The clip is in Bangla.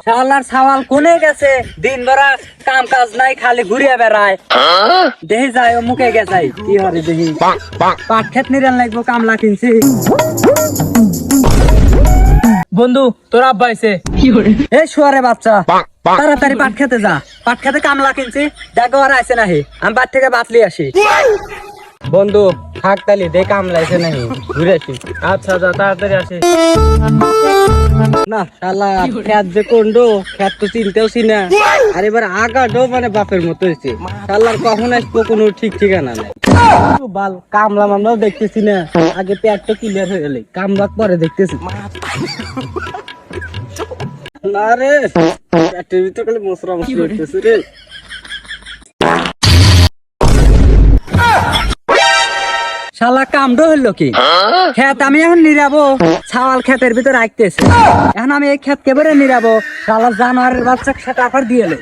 শালার ছাওয়াল কোনে গেছে, দিন ভরা কাম কাজ নাই, খালি ঘুরিয়ে বেড়ায়। দেহি যায় ও মুখে গেছাই কি হরে দেহি পাট খেত নিরান লাগবো, কামলা কিনছি। বন্ধু তোর আব্বা আইছে। এই শুয়ারে বাচ্চা, তাড়াতাড়ি পাট খেতে যা, পাট খেতে কামলা কিনছি, দেখো আর আছে নাহি, আমি বাড়ি থেকে বাতলি আসি। বন্ধু থাক তালি দে, কামলাইছে নাকি ঘুরে আসি। আচ্ছা যা তাড়াতাড়ি আসি। না শালা খেত যে কোন্ডো, খেত তো চিনতেও চিনা, আর এবার আগাডো মানে বাপের মতো হয়েছে। শালার কখন আসবো কোনো ঠিক ঠিকানা নাই। বাল কামলা মামলাও দেখতেছি না, আগে পেট তো ক্লিয়ার হয়ে গেলে কামলা পরে দেখতেছি। না রে, পেটের ভিতরে খালি মশরা মশরি হইতেছে রে। শালা কামড়ো হইলো কি? খেত আমি এখন নিরাবো, ছাওয়াল খেতের ভিতরে রাখতেছে। এখন আমি এই খেত কেবারে নিরাবো, শালা জানোয়ারের বাচ্চা খেত আফার দিয়ে এলো।